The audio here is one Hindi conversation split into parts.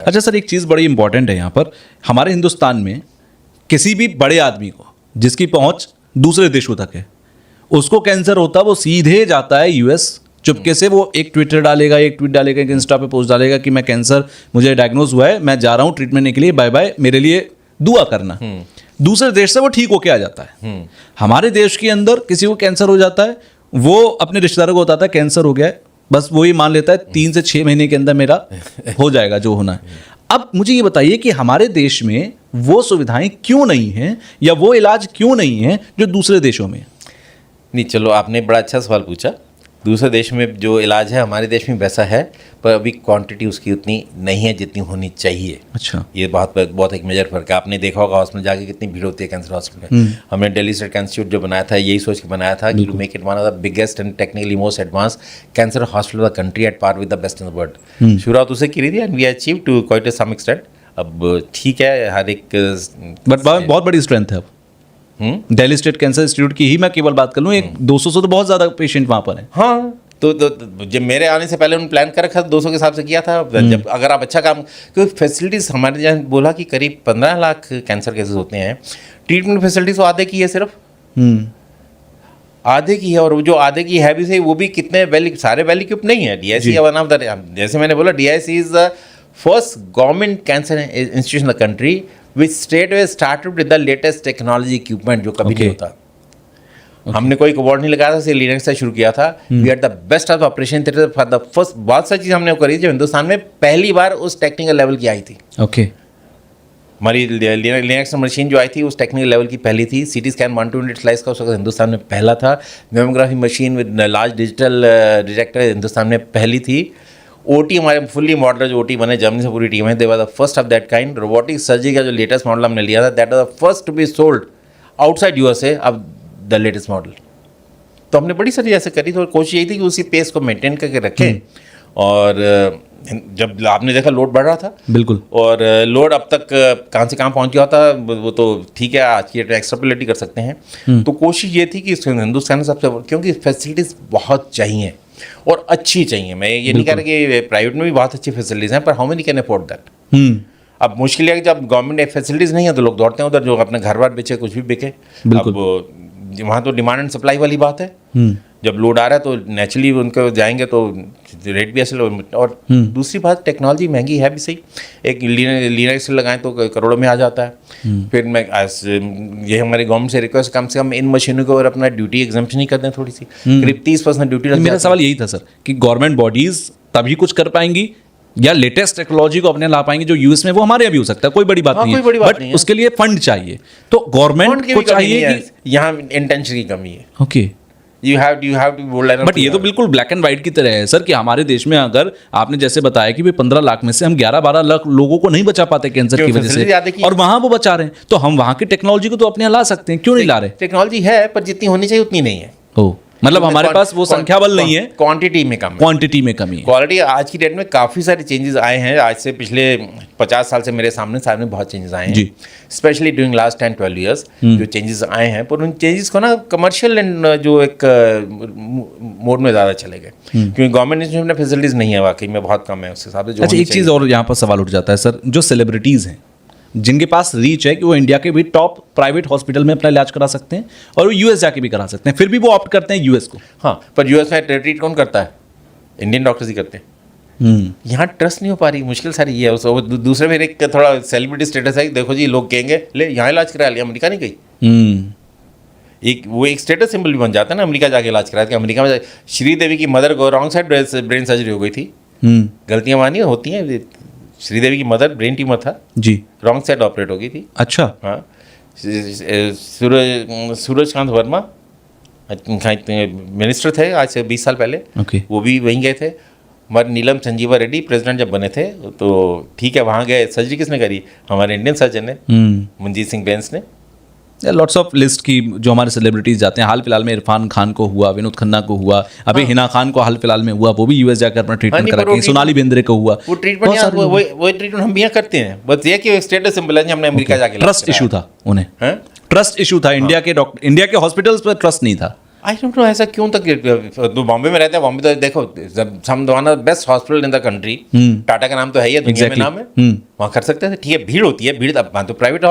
अच्छा सर, एक चीज़ बड़ी इंपॉर्टेंट है यहाँ पर, हमारे हिंदुस्तान में किसी भी बड़े आदमी को जिसकी पहुंच दूसरे देशों तक है, उसको कैंसर होता, वो सीधे जाता है यूएस, चुपके से वो एक ट्विट डालेगा, एक इंस्टा पे पोस्ट डालेगा कि मैं कैंसर, मुझे डायग्नोज हुआ है, मैं जा रहा हूँ ट्रीटमेंट के लिए, बाय बाय, मेरे लिए दुआ करना। दूसरे देश से वो ठीक होके आ जाता है। हमारे देश के अंदर किसी को कैंसर हो जाता है, वो अपने रिश्तेदारों को बताता है कैंसर हो गया है, बस वो ही मान लेता है 3 से 6 महीने के अंदर मेरा हो जाएगा जो होना है। अब मुझे ये बताइए कि हमारे देश में वो सुविधाएं क्यों नहीं हैं, या वो इलाज क्यों नहीं है जो दूसरे देशों में? नहीं, चलो आपने बड़ा अच्छा सवाल पूछा। दूसरे देश में जो इलाज है हमारे देश में वैसा है, पर अभी क्वांटिटी उसकी उतनी नहीं है जितनी होनी चाहिए। अच्छा, ये बहुत एक मेजर फर्क है। आपने देखा होगा हॉस्पिटल जाके कितनी भीड़ होती है कैंसर हॉस्पिटल में। हमने दिल्ली स्टेट कैंसर इंस्टीट्यूट जो बनाया था, यही सोच के बनाया था कि make it one of the biggest and technically most advance cancer hospital of the country at par with the best in the world. शुरुआत उसे की रही थी and we achieve to quite to some extent. अब ठीक है, हर एक बट बहुत बड़ी स्ट्रेंथ है अब दिल्ली स्टेट कैंसर इंस्टीट्यूट की ही मैं केवल बात कर लूँ, एक 200 से तो बहुत ज़्यादा पेशेंट वहाँ पर है। हाँ, तो जब मेरे आने से पहले उन्होंने प्लान कर रखा था, 200 के हिसाब से किया था। जब अगर आप अच्छा काम, क्योंकि फैसिलिटीज़ हमारे यहाँ बोला कि करीब 15 लाख कैंसर केसेस होते हैं, ट्रीटमेंट फैसिलिटीज़ तो आधे की है, सिर्फ आधे की है। और वो जो आधे की है भी सही, वो भी कितने सारे वेल इक्विप्ड नहीं है। DIC वन ऑफ द, जैसे मैंने बोला, DIC is the first government cancer institution in the country which straight way started with the latest technology equipment, जो कभी नहीं होता। हमने कोई अवार्ड नहीं लगाया था, सिर्फ लिनक्स से शुरू किया था। We are the best of operation theatre for the first. बहुत सारी चीज़ हमने करी जो हिंदुस्तान में पहली बार उस टेक्निकल लेवल की आई थी। ओके, हमारी लिनक्स मशीन जो आई थी उस टेक्निकल लेवल की पहली थी। CT स्कैन 1 to 100 स्लाइस का उस वक्त हिंदुस्तान में पहला था। Mammography machine with large digital detector Hindustan में पहली थी। OT हमारे फुल्ली मॉडल जो OT बने, जर्मनी से पूरी टीम है, they was the first of that kind. Robotic surgery का जो लेटेस्ट मॉडल हमने लिया था, that was the first to be sold outside USA अब द लेटेस्ट मॉडल। तो हमने बड़ी सारी ऐसे करी, तो कोशिश यही थी कि उसी पेस को मेंटेन करके रखें। और जब आपने देखा लोड बढ़ रहा था, बिल्कुल, और लोड अब तक कहाँ से कहाँ पहुँच गया होता, वो तो ठीक है, आज की एक्स्ट्रापोलेट कर सकते हैं। तो कोशिश ये थी कि हिंदुस्तान में सबसे, क्योंकि फैसिलिटीज़ बहुत चाहिए और अच्छी चाहिए। मैं ये नहीं कह रहा कि प्राइवेट में भी बहुत अच्छी फैसिलिटीज़ हैं, पर how many can afford that. अब मुश्किल है कि जब गवर्नमेंट फैसिलिटीज़ नहीं है तो लोग दौड़ते हैं उधर, जो अपने घर बार बेचे, कुछ भी बिके। अब वहाँ तो डिमांड एंड सप्लाई वाली बात है। जब लोड आ रहा है तो नेचुरली उनको जाएंगे तो रेट भी ऐसे। और दूसरी बात, टेक्नोलॉजी महंगी है भी सही। एक लिनक्स लगाएं तो करोड़ों में आ जाता है। फिर मैं ये हमारी गवर्नमेंट से रिक्वेस्ट, कम से कम इन मशीनों को और अपना ड्यूटी एग्जम्पशन ही कर दें थोड़ी सी, करीब 30% ड्यूटी। मेरा सवाल यही था सर कि गवर्नमेंट बॉडीज तभी कुछ कर पाएंगी या लेटेस्ट टेक्नोलॉजी को अपने ला पाएंगे जो यूएस में, वो हमारे यहाँ भी हो सकता है, कोई बड़ी बात नहीं है, बट उसके लिए फंड चाहिए। तो गवर्नमेंट को चाहिए कि यहाँ इंटेंशन की कमी है। Okay, you have to bold. But ये तो बिल्कुल ब्लैक एंड व्हाइट की तरह है सर कि हमारे देश में अगर आपने जैसे बताया कि 15 लाख में से हम 11-12 लाख लोगों को नहीं बचा पाते कैंसर की वजह से, और वहां वो बचा रहे हैं, तो हम वहां की टेक्नोलॉजी को तो अपने यहाँ ला सकते हैं, क्यों नहीं ला रहे? टेक्नोलॉजी है, पर जितनी होनी चाहिए उतनी नहीं है। ओ, मतलब हमारे पास वो संख्या बल नहीं है, क्वांटिटी में कम है, क्वांटिटी में कमी है। क्वालिटी आज की डेट में काफ़ी सारे चेंजेस आए हैं। आज से पिछले 50 साल से मेरे सामने बहुत चेंजेस आए हैं, स्पेशली ड्यूरिंग लास्ट 10-12 ईयर्स जो चेंजेस आए हैं। पर उन चेंजेस को ना कमर्शियल एंड जो एक मोड में ज़्यादा चले गए, क्योंकि गवर्नमेंट में फैसिलिटीज़ नहीं है, वाकई में बहुत कम है उस हिसाब से। अच्छा, एक चीज़ और यहाँ पर सवाल उठ जाता है सर, जो सेलिब्रिटीज़ हैं जिनके पास रीच है कि वो इंडिया के भी टॉप प्राइवेट हॉस्पिटल में अपना इलाज करा सकते हैं और वो यूएस जाके भी करा सकते हैं, फिर भी वो ऑप्ट करते हैं यूएस को। हाँ, पर यूएस में ट्रीट कौन करता है? इंडियन डॉक्टर्स ही करते हैं। यहाँ ट्रस्ट नहीं हो पा रही, मुश्किल सारी ये है। दूसरे में एक थोड़ा सेलिब्रिटी स्टेटस है, देखो जी लोग कहेंगे ले यहाँ इलाज करा लिया, अमेरिका नहीं गई। एक स्टेटस सिंबल भी बन जाता है ना, अमेरिका जाके इलाज कराया। अमेरिका में श्रीदेवी की मदर को रॉन्ग साइड ब्रेन सर्जरी हो गई थी। गलतियाँ मानी होती हैं। श्रीदेवी की मदर ब्रेन ट्यूमर था जी, रॉन्ग साइड ऑपरेट हो गई थी। अच्छा, हाँ। सूरजकांत वर्मा मिनिस्टर थे आज से 20 साल पहले, वो भी वहीं गए थे। हमारे नीलम संजीवा रेड्डी प्रेसिडेंट जब बने थे तो ठीक है, वहाँ गए। सर्जरी किसने करी? हमारे इंडियन सर्जन ने, मनजीत सिंह बेंस ने। लॉट्स ऑफ लिस्ट की जो हमारे सेलिब्रिटीज जाते हैं। हाल फिलहाल में इरफान खान को हुआ, विनोद खन्ना को हुआ, अभी हिना खान को हाल फिलहाल में हुआ, वो भी यूएस जाकर अपना ट्रीटमेंट करा के, सोनाली बेंद्रे को हुआ। वो ट्रीटमेंट वो ट्रीटमेंट हम यहाँ करते हैं, बस ये कि स्टेटस सिंबल है, हमने अमेरिका जाके ट्रस्ट इशू था उन्हें, ट्रस्ट इशू था। इंडिया के हॉस्पिटल्स पर ट्रस्ट नहीं था। आई डोंट नो ऐसा क्यों तक। तो बॉम्बे में रहते हैं, बॉम्बे तो देखो some one of the best hospital in the country, Tata का नाम तो है ही, दुनिया में नाम है, वहाँ कर सकते थे। ठीक है, भीड़ होती है, भीड़ वहाँ तो प्राइवेट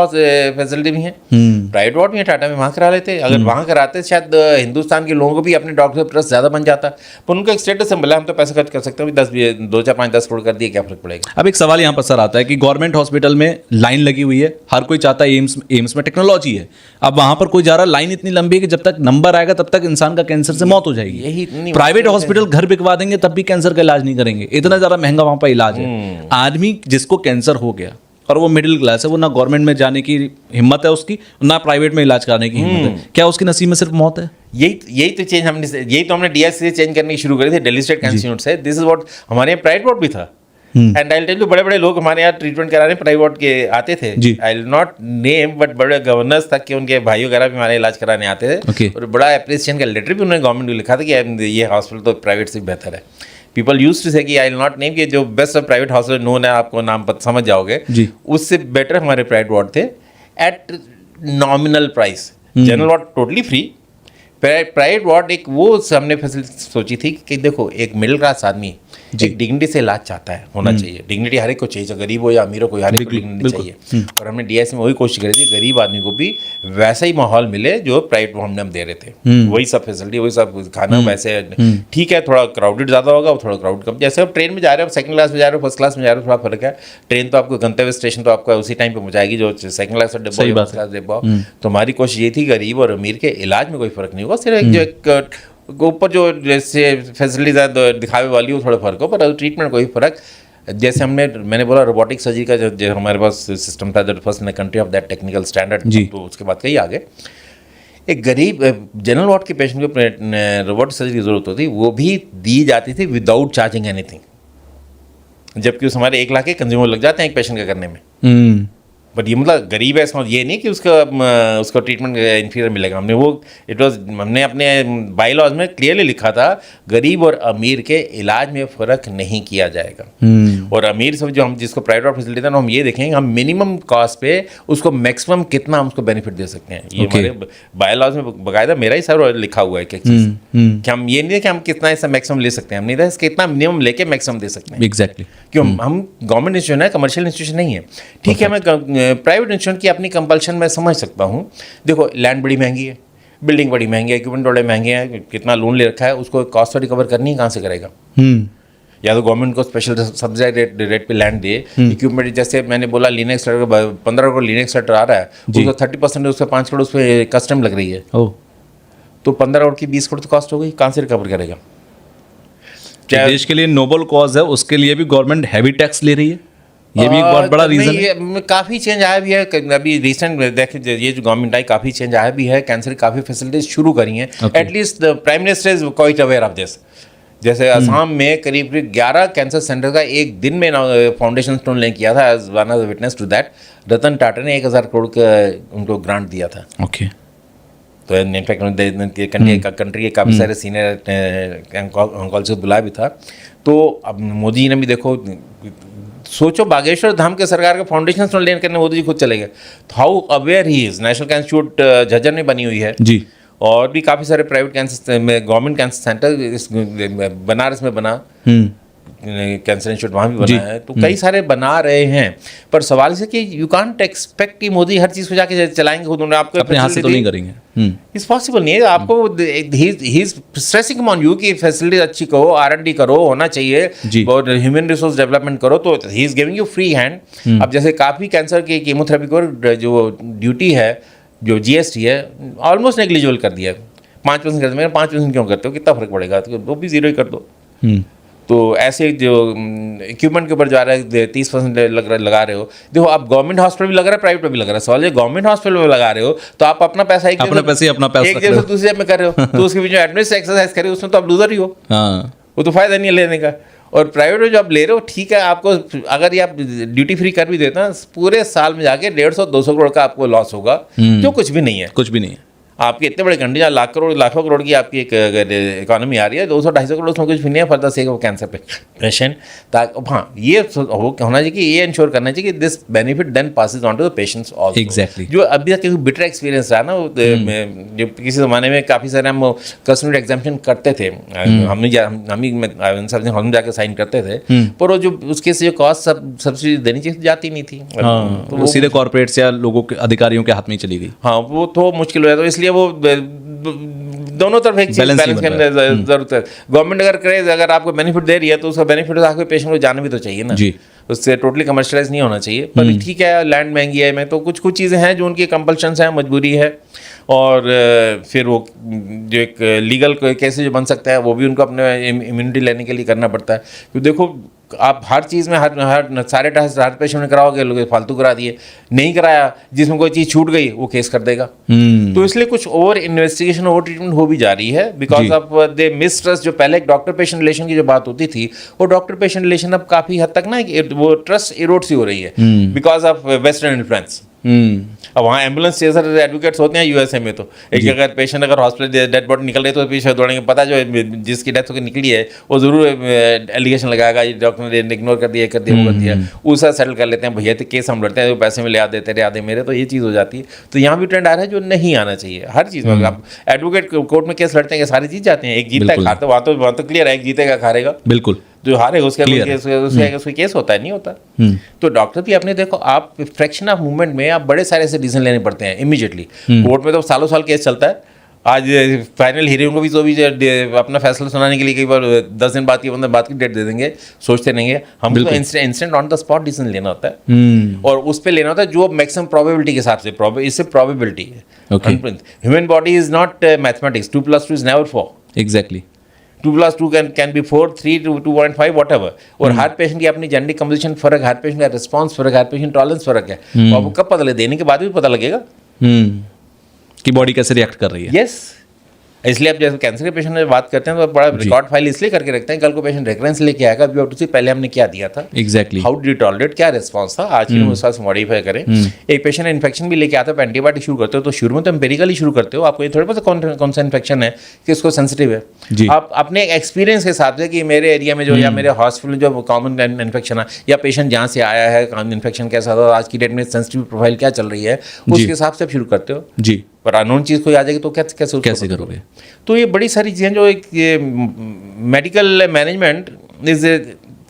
फैसिलिटी भी है, प्राइवेट वार्ड भी है टाटा में, वहाँ करा लेते। अगर वहाँ कराते शायद हिंदुस्तान के लोगों को भी अपने डॉक्टर प्लस ज़्यादा बन जाता, पर उनका एक स्टेटस सिंबल है, हम तो पैसा खर्च कर सकते हैं, 2 4 5 10 करोड़ कर दिए, क्या फर्क पड़ेगा। अब एक सवाल यहाँ पर सर आता है कि गवर्नमेंट हॉस्पिटल में लाइन लगी हुई है, हर कोई चाहता है एम्स में टेक्नोलॉजी है, अब वहाँ पर कोई जा रहा, लाइन इतनी लंबी है कि जब तक नंबर आएगा तब तक इंसान का कैंसर से मौत हो जाएगी। यही इतनी प्राइवेट हॉस्पिटल घर बिकवा देंगे तब भी कैंसर का इलाज नहीं करेंगे, इतना ज़्यादा महंगा वहाँ पर इलाज है। आदमी जिसको कैंसर हो गया और वो मिडिल क्लास है, वो ना गवर्नमेंट में जाने की हिम्मत है उसकी, ना प्राइवेट में इलाज कराने की हिम्मत है, क्या उसकी नसीब में सिर्फ मौत है? यही तो हमने डीएस से चेंज करने की शुरू करी थी, दिल्ली स्टेट इंस्टीट्यूट से। दिस इज व्हाट हमारे यहाँ प्राइवेट वार्ड भी था, एंड आई टेल यू बड़े बड़े लोग हमारे यहाँ ट्रीटमेंट कराने प्राइवेट वार्ड के आते थे। I will not name, but बड़े गवर्नर्स तक के उनके भाई वगैरह भी हमारे इलाज कराने आते थे, और बड़ा एप्रिसिएशन का लेटर भी उन्होंने गवर्नमेंट को लिखा था कि ये हॉस्पिटल तो प्राइवेट से बेहतर है। पीपल यूज टू से कि आई विल नॉट नेम, कि जो best of private hospital known है, आपको नाम समझ जाओगे, उससे बेटर हमारे प्राइवेट वार्ड थे at nominal price. General ward totally free, private ward एक वो हमने फैसिलिटी सोची थी कि देखो एक मिडिल क्लास आदमी एक डिग्निटी से इलाज चाहता है, होना चाहिए, डिग्निटी हर एक को चाहिए, गरीब हो या अमीर हो, कोई हर एक को डिग्निटी चाहिए। और हमने डीएस में वही कोशिश करी थी, गरीब आदमी को भी वैसा ही माहौल मिले जो प्राइवेट में हम दे रहे थे, वही सब फैसिलिटी, वही सब खाना वैसे। ठीक है, थोड़ा क्राउडेड ज़्यादा होगा, थोड़ा क्राउड कम। जैसे आप ट्रेन में जा रहे हो, सेकंड क्लास में जा रहे हो, फर्स्ट क्लास में जा रहे हो, थोड़ा फर्क है। ट्रेन तो आपको गंतव्य स्टेशन तो आपका उसी टाइम पे पहुंचाएगी जो सेकंड क्लास का डिब्बा, फर्स्ट क्लास डिब्बा। तो हमारी कोशिश ये थी गरीब और अमीर के इलाज में कोई फर्क नहीं होगा, सिर्फ जो एक ऊपर जो जैसे फैसिलिटीज दिखावे वाली वो थोड़ा फर्क हो, पर ट्रीटमेंट कोई फर्क। जैसे मैंने बोला रोबोटिक सर्जरी का जो हमारे पास सिस्टम था, first in the country of that technical standard, तो उसके बाद कहीं आगे एक गरीब जनरल वार्ड के पेशेंट को रोबोटिक सर्जरी की जरूरत होती, वो भी दी जाती थी विदाउट चार्जिंग एनीथिंग, जबकि उस हमारे 1 लाख के कंज्यूमर लग जाते हैं एक पेशेंट का करने में। बट ये मतलब गरीब है, इसमें ये नहीं कि उसका ट्रीटमेंट इन्फीरियर मिलेगा। हमने अपने बाई लॉज में क्लियरली लिखा था गरीब और अमीर के इलाज में फ़र्क नहीं किया जाएगा। और अमीर से जो हम जिसको प्राइवेट फैसिलिटी था, हम ये देखेंगे हम मिनिमम कॉस्ट पे उसको मैक्सिमम कितना हम उसको बेनिफिट दे सकते हैं। ये हमारे बाई लॉज में बाकायदा मेरा ही सर लिखा हुआ है कि कि हम ये नहीं है कि हम कितना इससे मैक्सिमम ले सकते हैं, हम नहीं था कितना मिनिमम लेके मैक्सिमम दे सकते हैं। एग्जैक्टली, क्यों हम गवर्नमेंट इंस्टीट्यूशन है, कमर्शियल इंस्टीट्यूशन नहीं है। ठीक है, मैं प्राइवेट इंस्टीट्यूशन की अपनी कंपल्शन मैं समझ सकता हूँ। देखो लैंड बड़ी महंगी है, बिल्डिंग बड़ी महंगी है, इक्विपमेंट बड़े महंगे हैं, कितना लोन ले रखा है, उसको कॉस्ट तो रिकवर करनी है, कहाँ से करेगा? या तो गवर्नमेंट को स्पेशल सब्सिडी रेट पे लैंड दे, इक्विपमेंट जैसे मैंने बोला लिनक्स 15 करोड़ लिनक्स आ रहा है, उसका 30% उसका 5 करोड़ उस पर कस्टम लग रही है, तो 15 करोड़ की 20 करोड़ तो कॉस्ट हो गई, कहाँ से रिकवर करेगा? देश के लिए नोबल कॉज है, उसके लिए भी गवर्नमेंट हैवी टैक्स ले रही है, ये भी एक बहुत बड़ा रीजन है। काफ़ी चेंज आया भी है अभी रिसेंट, देखिए ये जो गवर्नमेंट आई काफ़ी चेंज आया भी है, कैंसर की काफ़ी फैसिलिटीज शुरू करी हैं, at least the prime minister is quite aware of this. जैसे असम में करीब 11 कैंसर सेंटर का एक दिन में फाउंडेशन स्टोन ले किया था, as one of the witness to that Ratan Tata ने 1000 करोड़ का उनको ग्रांट दिया था। ओके, तो इनफैक्ट कंट्री के काफ़ी सारे सीनियर ऑन्कोलॉजिस्ट से बुलाया भी था। तो अब मोदी ने भी देखो, सोचो बागेश्वर धाम के सरकार का फाउंडेशन स्टोन लेन करने मोदी जी खुद चले गए, how aware he is. National cancer institute Jhajjar में बनी हुई है जी, और भी काफ़ी सारे प्राइवेट कैंसर में, गवर्नमेंट कैंसर सेंटर बनारस में बना, कैंसर इंस्टीट्यूट वहाँ भी बना है, तो कई सारे बना रहे हैं। पर सवाल से कि यू कांट एक्सपेक्ट कि मोदी हर चीज़ को जाके चलाएंगे खुद, उन्होंने आपको अपने हाथ से तो नहीं करेंगे, इट्स पॉसिबल नहीं है। आपको he is stressing on you कि फैसिलिटी अच्छी करो, R&D करो, होना चाहिए, और ह्यूमन रिसोर्स डेवलपमेंट करो, तो he is giving you free hand. अब जैसे काफ़ी कैंसर की कीमोथेरेपी को जो ड्यूटी है, जो GST है, ऑलमोस्ट नेग्लिजिबल कर दिया है, 5% कर दिया। 5% क्यों करते हो, कितना फर्क पड़ेगा, तो वो भी 0 ही कर दो। तो ऐसे जो इक्विपमेंट के ऊपर जा रहा है 30% लगा रहे हो। देखो आप गवर्नमेंट हॉस्पिटल भी लगा रहा है, प्राइवेट में भी लगा रहा है, सवाल ये गवर्नमेंट हॉस्पिटल में लगा रहे हो तो आप अपना पैसा एक जेब से दूसरी जेब में कर रहे हो, तो उसके बीच में एडमिनिस्ट्रेटिव एक्सरसाइज करे, उसमें तो आप लूजर ही हो, वो तो फायदा नहीं है लेने का। और प्राइवेट में जो आप ले रहे हो, ठीक है, आपको अगर ये आप ड्यूटी फ्री कर भी देते हैं, पूरे साल में जाके 150-200 करोड़ का आपको लॉस होगा, जो कुछ भी नहीं है, कुछ भी नहीं है। आपके इतने बड़े कंट्री जहाँ लाखों करोड़ की आपकी एक इकोनॉमी आ रही है, 200-250 करोड़ उसमें कुछ भी नहीं है for the sake of cancer patient. हाँ, ये होना चाहिए कि ये इंश्योर करना चाहिए कि this benefit then passes on to the patients also. Exactly. जो अभी तक बिटर एक्सपीरियंस रहा ना, जो किसी ज़माने में काफ़ी सारे हम कस्टमर एग्जाम्पशन करते थे, हम जाकर साइन करते थे, पर वो जो उसके से जो कॉस्ट सब्सिडी देनी चाहिए जाती नहीं थी। हाँ, तो वो सीधे कॉर्पोरेट्स या लोगों के अधिकारियों के हाथ में ही चली गई। हाँ, वो तो मुश्किल हो जाता है, इसलिए वो दोनों तरफ एक चीज Balance बैलेंस नहीं करने बन जरूरत है। गवर्नमेंट अगर करे, अगर आपको बेनिफिट दे रही है तो उसका बेनिफिट आपके पेशेंट को जाना भी तो चाहिए ना जी। उससे टोटली कमर्शलाइज नहीं होना चाहिए। पर ठीक है, लैंड महंगी है में तो कुछ चीज़ें हैं जो उनकी कंपल्शंस हैं, मजबूरी है, और फिर वो जो एक लीगल केसेज जो बन सकता है वो भी उनको अपने इम्यूनिटी लेने के लिए करना पड़ता है। क्योंकि देखो, आप हर चीज़ में हर सारे टेस्ट हर पेशेंट में कराओगे, लोग फालतू करा दिए, नहीं कराया, जिसमें कोई चीज़ छूट गई वो केस कर देगा। तो इसलिए कुछ ओवर इन्वेस्टिगेशन, ओवर ट्रीटमेंट हो भी जा रही है, बिकॉज ऑफ दे मिसट्रस्ट। जो पहले डॉक्टर पेशेंट रिलेशन की जो बात होती थी, वो डॉक्टर पेशेंट रिलेशन अब काफ़ी हद तक ना वो ट्रस्ट इरोड सी हो रही है बिकॉज ऑफ वेस्टर्न इन्फ्लुएंस। अब वहाँ एम्बुलेंस चेजर एडवोकेट्स होते हैं यूएसए में, तो एक अगर पेशेंट अगर हॉस्पिटल डेड बॉडी निकल रही है तो पीछे दौड़ेंगे, पता जो जिसकी डेथ होकर निकली है वो जरूर एलिगेशन लगाएगा, डॉक्टर ने इग्नोर कर दिया, वो कर दिया, उसका सेटल कर लेते हैं, भैया तो केस हम लड़ते हैं, पैसे में ले आते तेरे आधे मेरे, तो ये चीज़ हो जाती है। तो यहाँ भी ट्रेंड आ रहा है जो नहीं आना चाहिए। हर चीज़ में आप एडवोकेट कोर्ट में केस लड़ते हैं, सारी चीज़ जाते हैं, एक जीतता है खाता, वहाँ तो क्लियर है, एक जीतेगा हारेगा, बिल्कुल, जो हारेगा उसका केस होता है, नहीं होता। तो डॉक्टर भी अपने देखो, आप फ्रैक्शन ऑफ मूवमेंट में आप बड़े सारे ऐसे डिसीजन लेने पड़ते हैं इमीडिएटली। कोर्ट में तो सालों साल केस चलता है, आज फाइनल हियरिंग को भी तो भी अपना फैसला सुनाने के लिए कई बार 10 दिन बाद की 15 बाद की डेट दे देंगे, सोचते रहेंगे। हम तो instant on the spot decision लेना होता है, और उस पर लेना होता है जो मैक्सिमम प्रोबेबिलिटी के हिसाब से, इससे प्रोबेबिलिटी है। Human body is not mathematics, 2+2 is never 4। Exactly, 2+2 can be 4, 3 to 2.5 whatever। और हर पेशेंट की अपनी जेनेटिक कंपोजिशन फर्क, हर पेशेंट का रिस्पांस फर्क, हर पेशेंट टॉलरेंस फर्क है। तो आपको कब पता लगे? देने के बाद भी पता लगेगा कि बॉडी कैसे रिएक्ट कर रही है। यस, इसलिए आप जैसे कैंसर के पेशेंट में बात करते हैं तो बड़ा रिकॉर्ड फाइल इसलिए करके रखते हैं, कल को पेशेंट रेफरेंस लेके आएगा अभी उससे पहले हमने क्या दिया था, एग्जैक्टली, हाउ डिड टॉलरेट, क्या रिस्पांस था, आज की उस से मॉडिफाई करें। एक पेशेंट इन्फेक्शन भी लेके आता है, एंटीबायोटिक शुरू करते हो तो शुरू में तो एम्पेरिकली शुरू करते हो, आपको ये थोड़ा पता कौन सा इन्फेक्शन है, किसको सेंसिटिव है। आप अपने एक्सपीरियंस के हिसाब से कि मेरे एरिया में जो या मेरे हॉस्पिटल में जो कॉमन इन्फेक्शन है, या पेशेंट जहाँ से आया है इन्फेक्शन कैसा था, आज की डेट में सेंसिटिव प्रोफाइल क्या चल रही है, उसके हिसाब से आप शुरू करते हो जी। पर अननोन चीज़ कोई आ जाएगी तो कैसे करोगे? तो ये बड़ी सारी चीज़ें जो एक ये मेडिकल मैनेजमेंट इज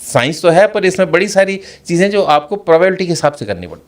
साइंस तो है, पर इसमें बड़ी सारी चीज़ें जो आपको प्रोबेबिलिटी के हिसाब से करनी पड़ती।